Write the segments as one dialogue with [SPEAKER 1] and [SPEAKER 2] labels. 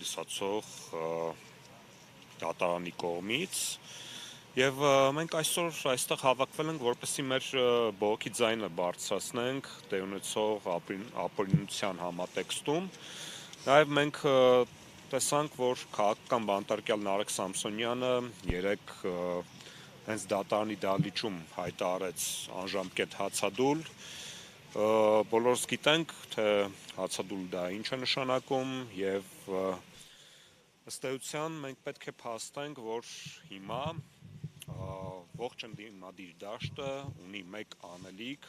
[SPEAKER 1] հանդիսացող դատարանի կողմից եւ մենք այսօր այստեղ հավաքվել ենք, որպեսզի մեր բողոքի ձայնը բարձրացնենք տեղ ունեցող ապօրինության համատեքստում։ Նաեւ մենք տեսանք, որ քաղաքական բանտարկյալ Նարեկ Սամսոնյանը երեկ հենց դատարանի դահլիճում հայտարարեց անժամկետ հացադուլ։ Բոլորս գիտենք, թե հացադուլ դա ինչ է նշանակում եւ ըստ էության մենք պետք է փաստենք, որ հիմա ողջ ընդդիմադիր դաշտը ունի մեկ անելիք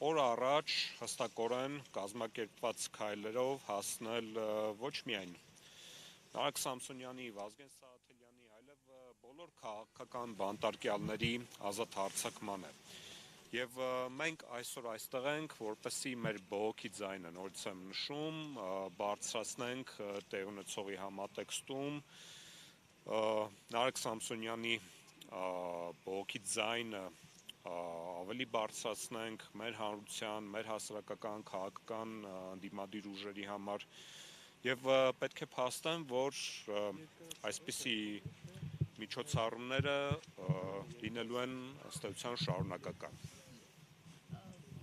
[SPEAKER 1] օր առաջ հստակորեն կազմակերպված քայլերով հասնել ոչ միայն Նարեկ Սամսոնյանի, Վազգեն Սահակյանի, այլև բոլոր քաղաքական բանտարկյալների ազատ հարձակմանը։ Եվ մենք այսօր այստեղ ենք, որպեսզի մեր բողոքի ձայնը, նորից եմ նշում, բարձրացնենք տեղ ունեցողի համատեքստում Նարեկ Սամսոնյանի բողոքի ձայնը ավելի բարձրացնենք մեր հանրության, մեր հասարակական, քաղաքական ընդդիմադիր ուժերի համար եւ պետք է փաստեմ, որ այսպիսի միջոցառումները լինելու են ըստ էության շարունակական։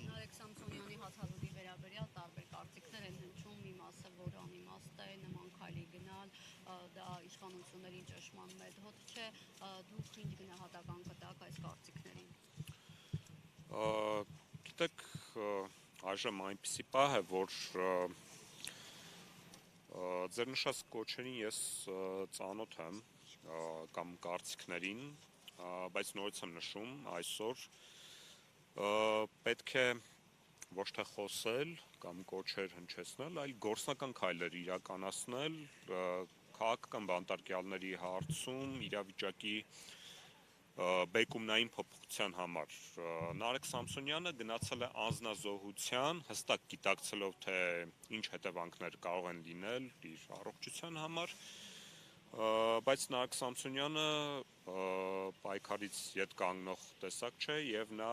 [SPEAKER 2] Նարեկ Սամսոնյանի հացադուլի վերաբերյալ տարբեր կարծիքներ են հնչում, մի մասը, որ անիմաստ է, նման քայլի գնալ, դա իշխանությունների ճնշման մեթոդ չէ, դուք ինչ գնահատական կտաք այս կարծիքներին։
[SPEAKER 1] Գիտեք, այժմ այնպիսի պահ է, որ ձեր նշած կոչերին ես ծանոթ եմ կամ կարծիքներին, բայց նորից եմ նշում, այսօր պետք է ոչ թե խոսել կամ կոչեր հնչեցնել, այլ գործնական քայլեր իրականացնել քաղաքական բանտարկյալների հարցում իրավիճակի բեկումնային փոփոխության համար։ Նարեկ Սամսոնյանը գնացել է անձնազոհության, հստակ գիտակցելով, թե ինչ հետևանքներ կարող են լինել իր առողջության համար, բայց Նարեկ Սամսոնյանը պայքարից ետ կանգնող տեսակ չէ եւ նա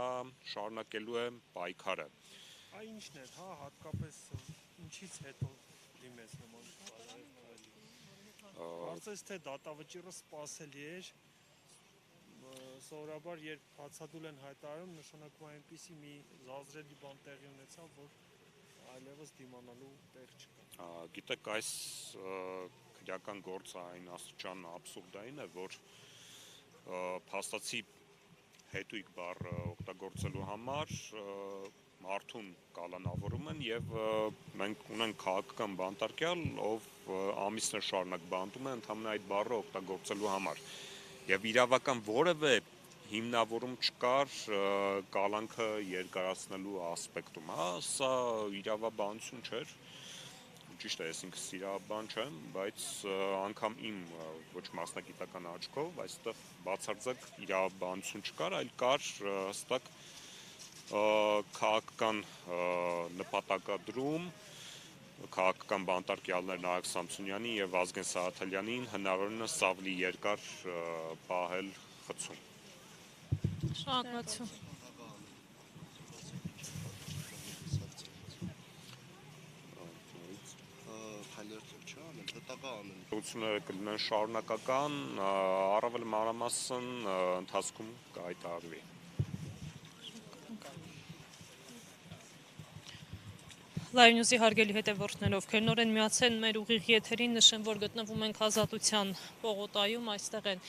[SPEAKER 1] շարունակելու է պայքարը։
[SPEAKER 3] Ինչն է, հատկապես ինչից հետո դիմեց նման քայլի։ Կարծես թե դատավճիռը սպասելի էր, սովորաբար երբ հացադուլ են հայտարարում, նշանակում այնպիսի մի զազրելի բան տեղի ունեցավ, որ այլևս դիմանալու տեղ չկա։
[SPEAKER 1] Գիտեք, այս քրեական գործը այն աստիճան աբսուրդային է, որ փաստացի հետույք բառը օգտագործելու համար մարդուն կալանավորում են եւ մենք ունենք քաղաքական բանտարկյալ, ով ամիսներ շարունակ բանտում է ընդհանրապես այդ բառը օգտագործելու համար։ Եվ իրավական որևէ հիմնավորում չկար կալանքը երկարացնելու ասպեկտում, սա իրավաբանություն չէր։ Ճիշտ է, ես ինքս իրավաբան չեմ, բայց անգամ իմ ոչ մասնագիտական աչքով այստեղ բացարձակ իրավաբանություն չկար, այլ կար հստակ քաղաքական նպատակադրում քաղաքական բանտարկյալներ Նարեկ Սամսոնյանի եւ Վազգեն Սահակյանին հնարավորինս ավելի երկար պահել խցում։
[SPEAKER 4] Շնորհակալություն։
[SPEAKER 1] Լուծումները կլինեն շարունակական, առավել մանրամասն ընթացքում կհայտարարվի։
[SPEAKER 4] Live News-ի հարգելի հետևորդներ, ովքեր նոր են միացել մեր ուղիղ եթերին, նշեմ, որ գտնվում ենք Ազատության պողոտայում, այստեղ են